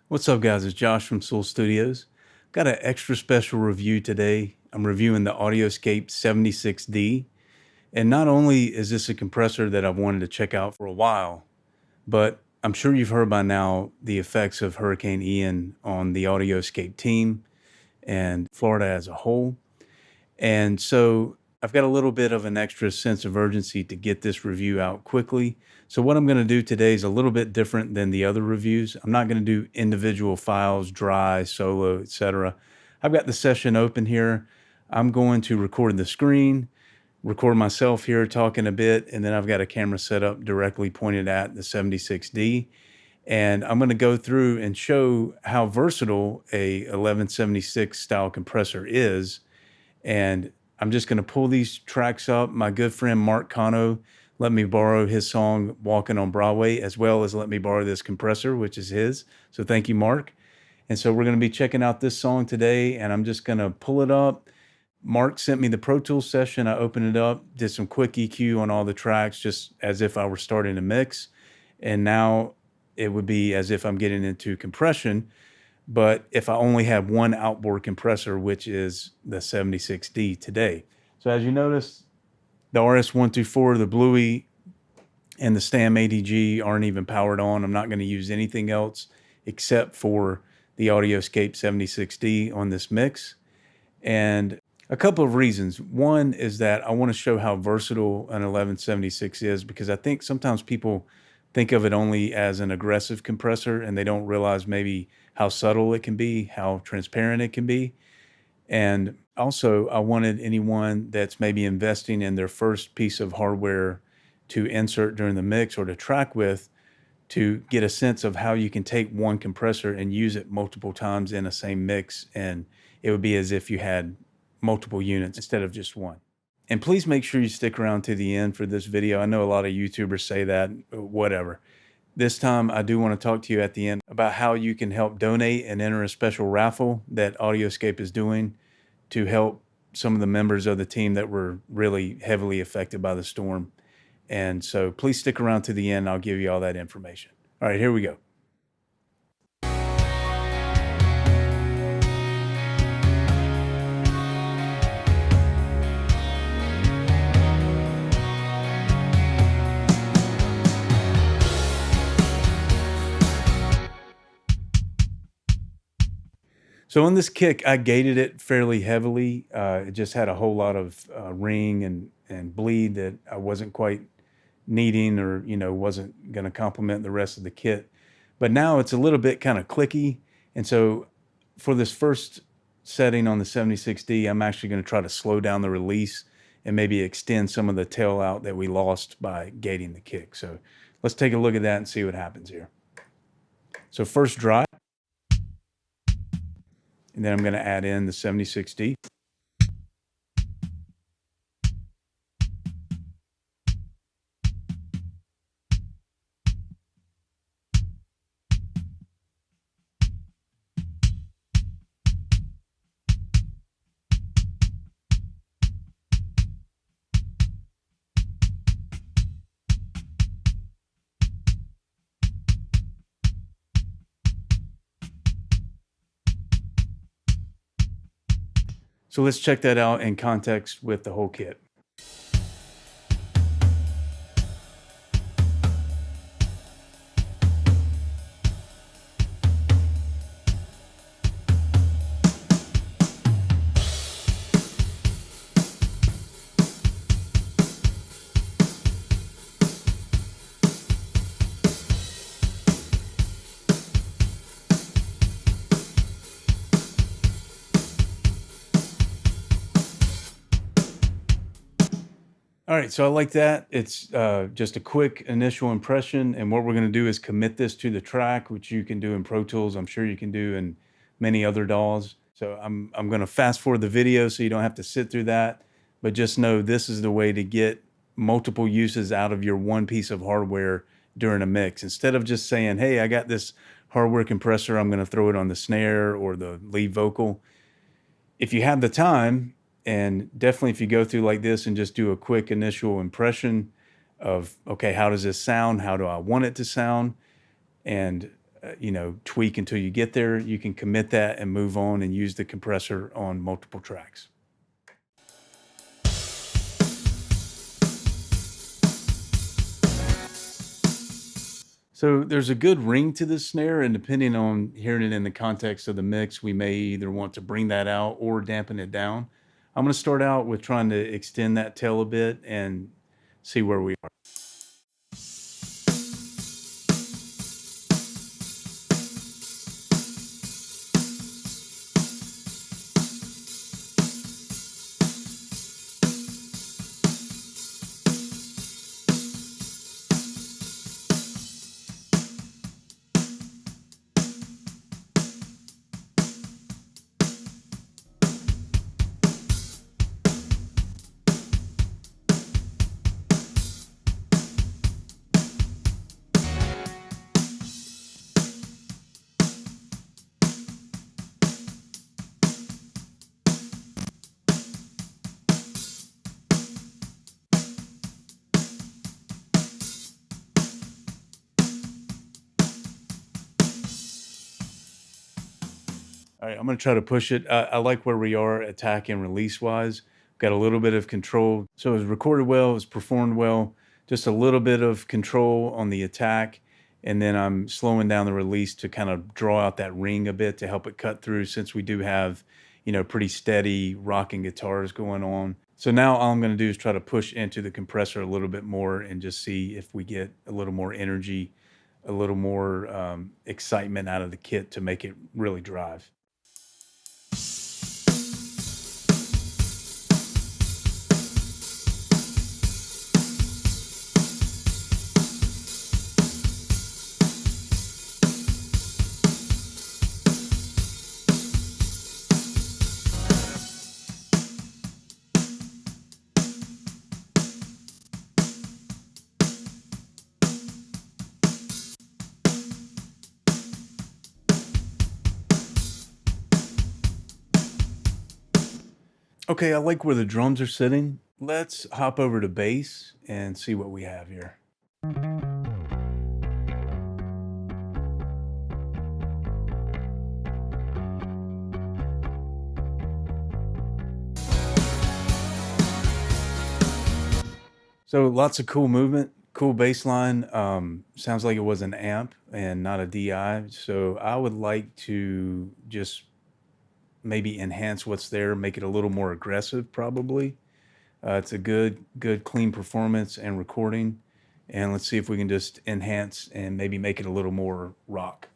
What's up, guys? It's Josh from Soul Studios. Got an extra special review today. I'm reviewing the AudioScape 76D. And not only is this a compressor that I've wanted to check out for a while, but I'm sure you've heard by now the effects of Hurricane Ian on the AudioScape team and Florida as a whole. And so I've got a little bit of an extra sense of urgency to get this review out quickly. So what I'm going to do today is a little bit different than the other reviews. I'm not going to do individual files, dry, solo, etc. I've got the session open here. I'm going to record the screen, record myself here talking a bit, and then I've got a camera set up directly pointed at the 76D. And I'm going to go through and show how versatile a 1176 style compressor is. And I'm just going to pull these tracks up. My good friend Mark Kano let me borrow his song Walking on Broadway, as well as let me borrow this compressor, which is his. So thank you, Mark. And so we're going to be checking out this song today, and I'm just going to pull it up. Mark sent me the Pro Tools session. I opened it up, did some quick EQ on all the tracks, just as if I were starting a mix. And now it would be as if I'm getting into compression. But if I only have one outboard compressor, which is the 76D today. So as you notice, the RS-124, the Bluey, and the Stam ADG aren't even powered on. I'm not going to use anything else except for the AudioScape 76D on this mix. And a couple of reasons. One is that I want to show how versatile an 1176 is, because I think sometimes people think of it only as an aggressive compressor and they don't realize maybe how subtle it can be, how transparent it can be. And also, I wanted anyone that's maybe investing in their first piece of hardware to insert during the mix or to track with, to get a sense of how you can take one compressor and use it multiple times in a same mix, and it would be as if you had multiple units instead of just one. And please make sure you stick around to the end for this video. I know a lot of YouTubers say that, whatever. This time, I do want to talk to you at the end about how you can help donate and enter a special raffle that AudioScape is doing to help some of the members of the team that were really heavily affected by the storm. And so please stick around to the end. I'll give you all that information. All right, here we go. So on this kick, I gated it fairly heavily. It just had a whole lot of ring and bleed that I wasn't quite needing, or wasn't going to complement the rest of the kit. But now it's a little bit kind of clicky. And so for this first setting on the 76D, I'm actually going to try to slow down the release and maybe extend some of the tail out that we lost by gating the kick. So let's take a look at that and see what happens here. So first dry. And then I'm going to add in the 76D. So let's check that out in context with the whole kit. All right, so I like that. It's just a quick initial impression, and what we're going to do is commit this to the track, which you can do in Pro Tools. I'm sure you can do in many other DAWs. So I'm going to fast forward the video so you don't have to sit through that, but just know this is the way to get multiple uses out of your one piece of hardware during a mix. Instead of just saying, hey, I got this hardware compressor, I'm going to throw it on the snare or the lead vocal. If you have the time, and definitely if you go through like this and just do a quick initial impression of, okay, how does this sound? How do I want it to sound? And tweak until you get there, you can commit that and move on and use the compressor on multiple tracks. So there's a good ring to this snare, and depending on hearing it in the context of the mix, we may either want to bring that out or dampen it down. I'm going to start out with trying to extend that tail a bit and see where we are. All right, I'm going to try to push it. I like where we are attack and release wise. Got a little bit of control. So it was recorded well, it was performed well, just a little bit of control on the attack. And then I'm slowing down the release to kind of draw out that ring a bit to help it cut through, since we do have, pretty steady rocking guitars going on. So now all I'm going to do is try to push into the compressor a little bit more and just see if we get a little more energy, a little more excitement out of the kit to make it really drive. Okay, I like where the drums are sitting. Let's hop over to bass and see what we have here. So lots of cool movement, cool bass line. Sounds like it was an amp and not a DI. So I would like to just maybe enhance what's there, make it a little more aggressive probably. It's a good, clean performance and recording. And let's see if we can just enhance and maybe make it a little more rock.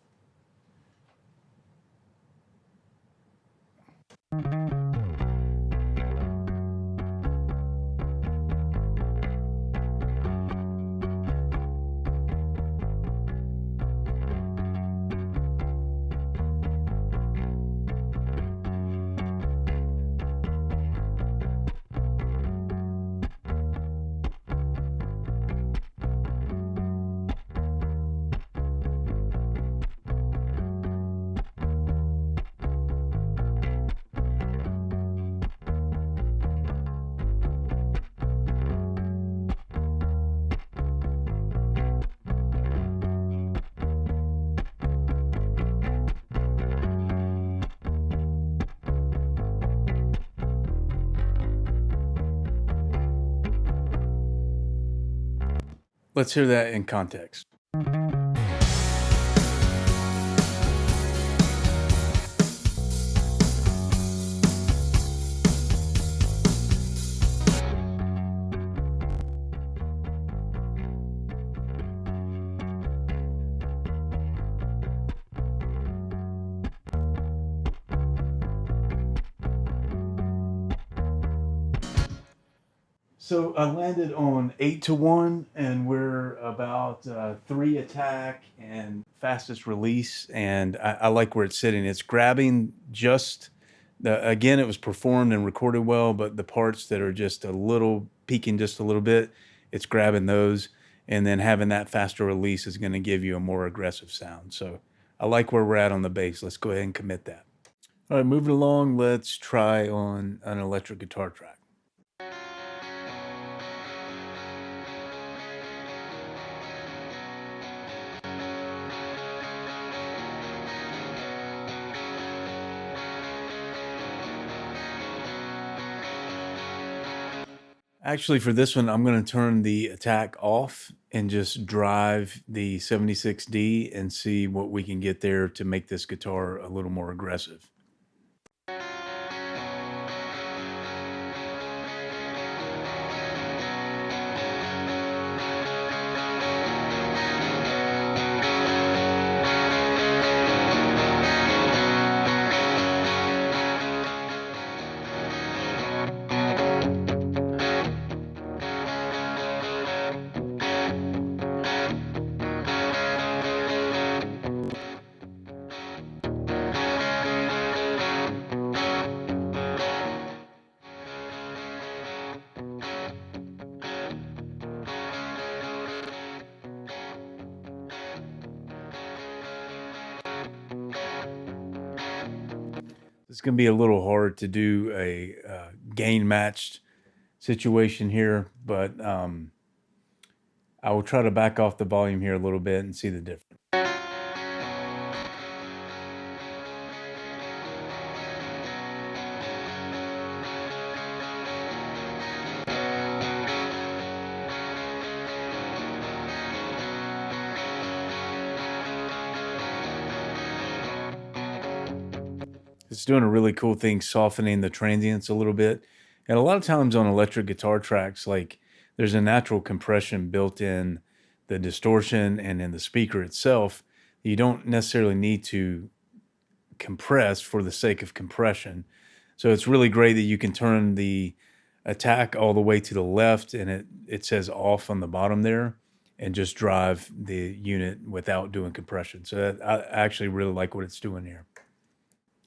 Let's hear that in context. So I landed on 8-1, and we're about 3 attack and fastest release. And I like where it's sitting. It's grabbing just again, it was performed and recorded well, but the parts that are just a little peaking just a little bit, it's grabbing those. And then having that faster release is going to give you a more aggressive sound. So I like where we're at on the bass. Let's go ahead and commit that. All right, moving along, let's try on an electric guitar track. Actually, for this one, I'm going to turn the attack off and just drive the 76D and see what we can get there to make this guitar a little more aggressive. It's going to be a little hard to do a gain matched situation here, but I will try to back off the volume here a little bit and see the difference. It's doing a really cool thing, softening the transients a little bit. And a lot of times on electric guitar tracks, like there's a natural compression built in the distortion and in the speaker itself. You don't necessarily need to compress for the sake of compression. So it's really great that you can turn the attack all the way to the left and it says off on the bottom there and just drive the unit without doing compression. So I actually really like what it's doing here.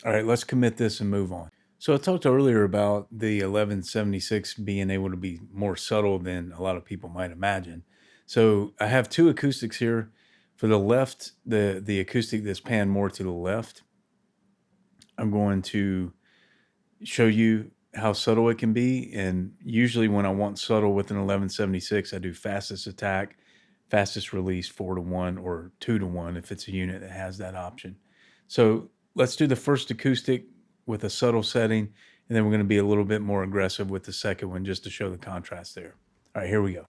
All right, let's commit this and move on. So I talked earlier about the 1176 being able to be more subtle than a lot of people might imagine. So I have two acoustics here. For the left, the acoustic that's panned more to the left, I'm going to show you how subtle it can be. And usually when I want subtle with an 1176, I do fastest attack, fastest release 4-1 or 2-1 if it's a unit that has that option. So let's do the first acoustic with a subtle setting, and then we're going to be a little bit more aggressive with the second one just to show the contrast there. All right, here we go.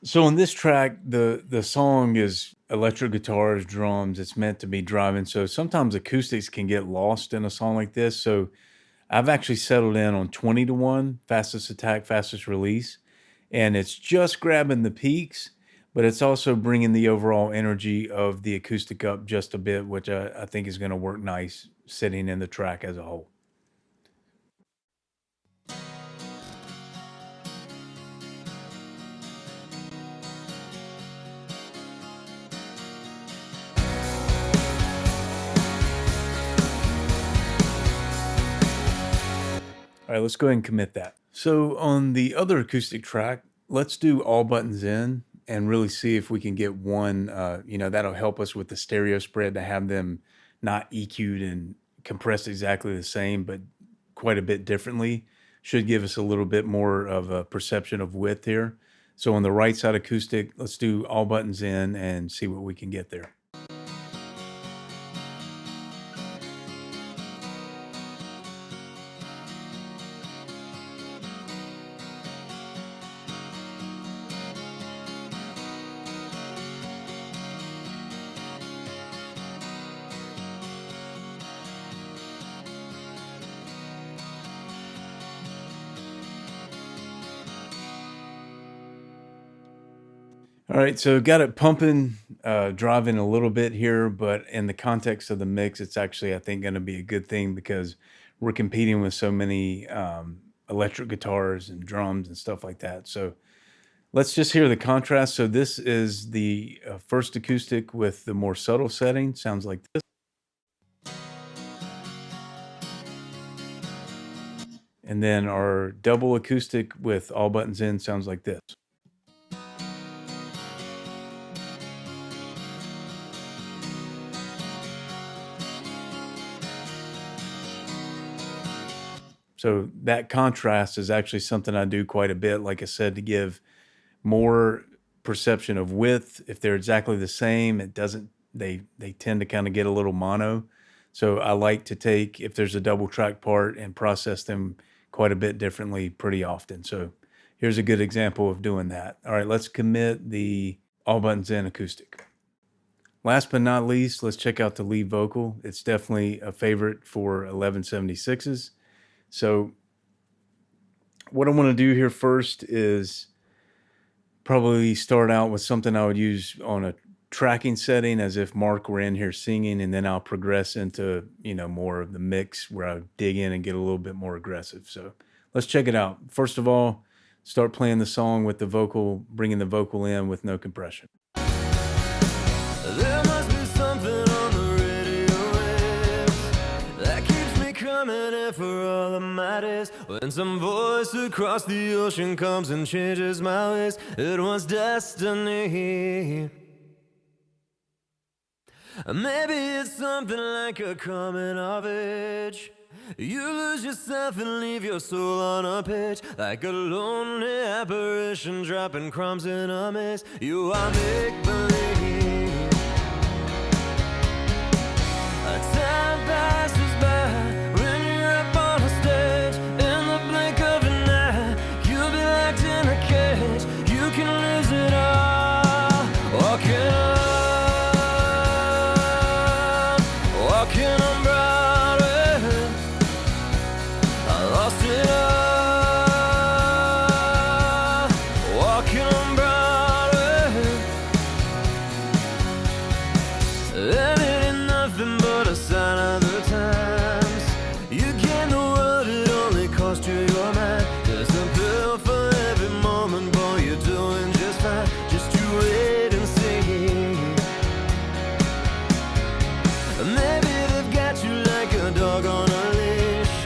So on this track, the song is electric guitars, drums. It's meant to be driving. So sometimes acoustics can get lost in a song like this. So I've actually settled in on 20-1, fastest attack, fastest release. And it's just grabbing the peaks, but it's also bringing the overall energy of the acoustic up just a bit, which I think is going to work nice sitting in the track as a whole. All right, let's go ahead and commit that. So on the other acoustic track, let's do all buttons in and really see if we can get one, that'll help us with the stereo spread to have them not EQ'd and compressed exactly the same, but quite a bit differently. Should give us a little bit more of a perception of width here. So on the right side acoustic, let's do all buttons in and see what we can get there. All right, so got it pumping, driving a little bit here, but in the context of the mix, it's actually, I think, going to be a good thing because we're competing with so many electric guitars and drums and stuff like that. So let's just hear the contrast. So this is the first acoustic with the more subtle setting. Sounds like this. And then our double acoustic with all buttons in sounds like this. So that contrast is actually something I do quite a bit, like I said, to give more perception of width. If they're exactly the same, it doesn't, they tend to kind of get a little mono. So I like to take, if there's a double track part, and process them quite a bit differently pretty often. So here's a good example of doing that. All right, let's commit the all buttons in acoustic. Last but not least, let's check out the lead vocal. It's definitely a favorite for 1176s. So what I want to do here first is probably start out with something I would use on a tracking setting as if Mark were in here singing, and then I'll progress into, more of the mix where I dig in and get a little bit more aggressive. So let's check it out. First of all, start playing the song with the vocal, bringing the vocal in with no compression. There must be something on the radio waves that keeps me coming in for all the matters. When some voice across the ocean comes and changes my ways, it was destiny. Maybe it's something like a coming of age. You lose yourself and leave your soul on a page, like a lonely apparition dropping crumbs in a maze. You are make-believe. Time passes by when you're up on a stage. In the blink of an eye, you'll be locked in a cage. You can lose it all. Walking on Broadway. I lost it all. Walking on Broadway. It ain't nothing but a sign of the times. You gain the world, it only cost you your mind. There's a pill for every moment, boy, you're doing just fine. Just you wait and see. Maybe they've got you like a dog on a leash,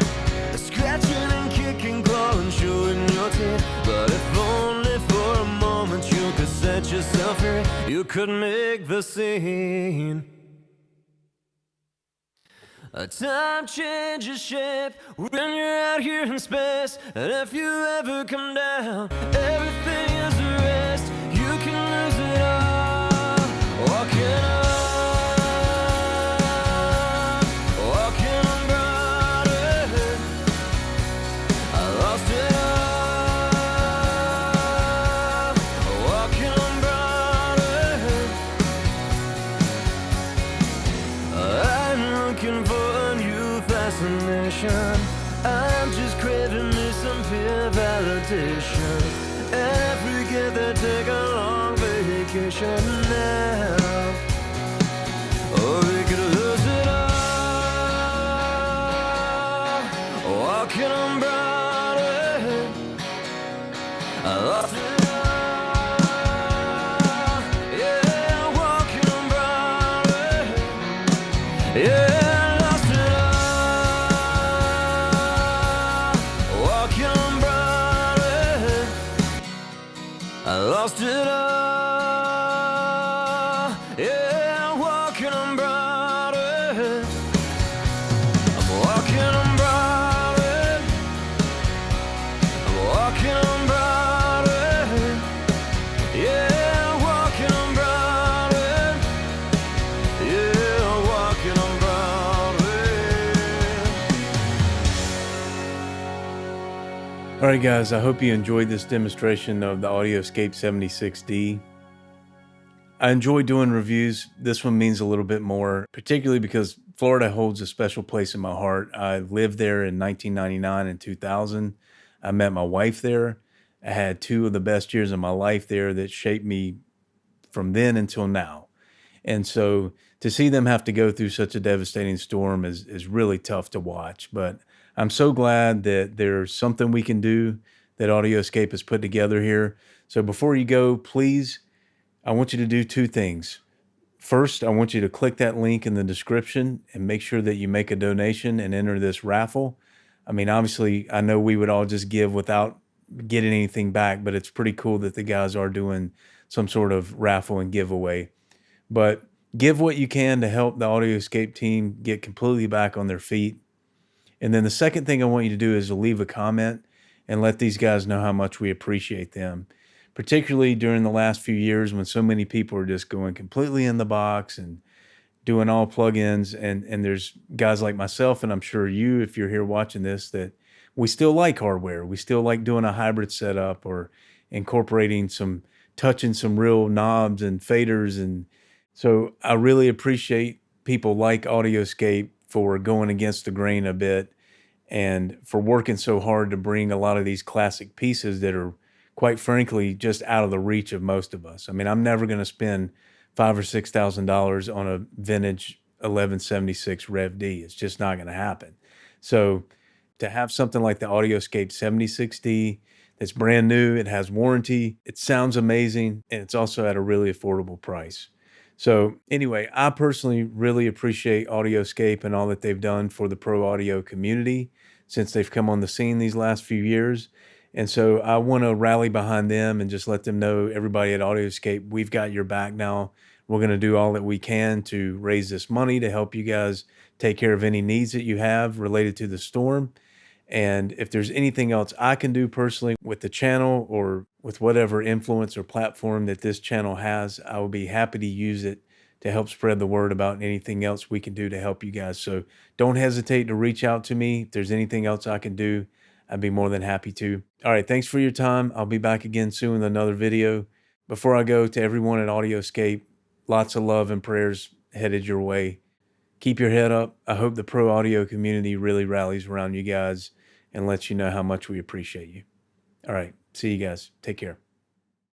scratching and kicking, clawing, showing your teeth. But if only for a moment you could set yourself free, you could make the scene. A time changes shape when you're out here in space. And if you ever come down, everything is erased. You can lose it all. Walking on Broadway. I lost it all. Walking on Broadway. I'm looking for fascination. I'm just craving me some peer validation. And I forget that take a long vacation now. Or we could lose it all. Walking on Broadway. I lost it all. Yeah, walking on Broadway. Yeah. I lost it all, yeah, walking on Broadway. I'm walking on Broadway. I'm walking on Broadway. Yeah, walking on Broadway. Yeah, walking on Broadway. All right, guys, I hope you enjoyed this demonstration of the AudioScape 76D. I enjoy doing reviews. This one means a little bit more, particularly because Florida holds a special place in my heart. I lived there in 1999 and 2000. I met my wife there. I had two of the best years of my life there that shaped me from then until now. And so to see them have to go through such a devastating storm is really tough to watch. But I'm so glad that there's something we can do that AudioScape has put together here. So before you go, please, I want you to do two things. First, I want you to click that link in the description and make sure that you make a donation and enter this raffle. I mean, obviously, I know we would all just give without getting anything back, but it's pretty cool that the guys are doing some sort of raffle and giveaway. But give what you can to help the AudioScape team get completely back on their feet. And then the second thing I want you to do is to leave a comment and let these guys know how much we appreciate them, particularly during the last few years when so many people are just going completely in the box and doing all plugins. And there's guys like myself, and I'm sure you, if you're here watching this, that we still like hardware. We still like doing a hybrid setup or incorporating touching some real knobs and faders. And so I really appreciate people like AudioScape for going against the grain a bit and for working so hard to bring a lot of these classic pieces that are, quite frankly, just out of the reach of most of us. I mean, I'm never going to spend $5,000 or $6,000 on a vintage 1176 Rev D. It's just not going to happen. So to have something like the AudioScape 76D that's brand new, it has warranty, it sounds amazing, and it's also at a really affordable price. So anyway, I personally really appreciate AudioScape and all that they've done for the pro audio community since they've come on the scene these last few years. And so I want to rally behind them and just let them know, everybody at AudioScape, we've got your back now. We're going to do all that we can to raise this money to help you guys take care of any needs that you have related to the storm. And if there's anything else I can do personally with the channel or with whatever influence or platform that this channel has, I will be happy to use it to help spread the word about anything else we can do to help you guys. So don't hesitate to reach out to me. If there's anything else I can do, I'd be more than happy to. All right, thanks for your time. I'll be back again soon with another video. Before I go, to everyone at AudioScape, lots of love and prayers headed your way. Keep your head up. I hope the pro audio community really rallies around you guys and lets you know how much we appreciate you. All right. See you guys. Take care.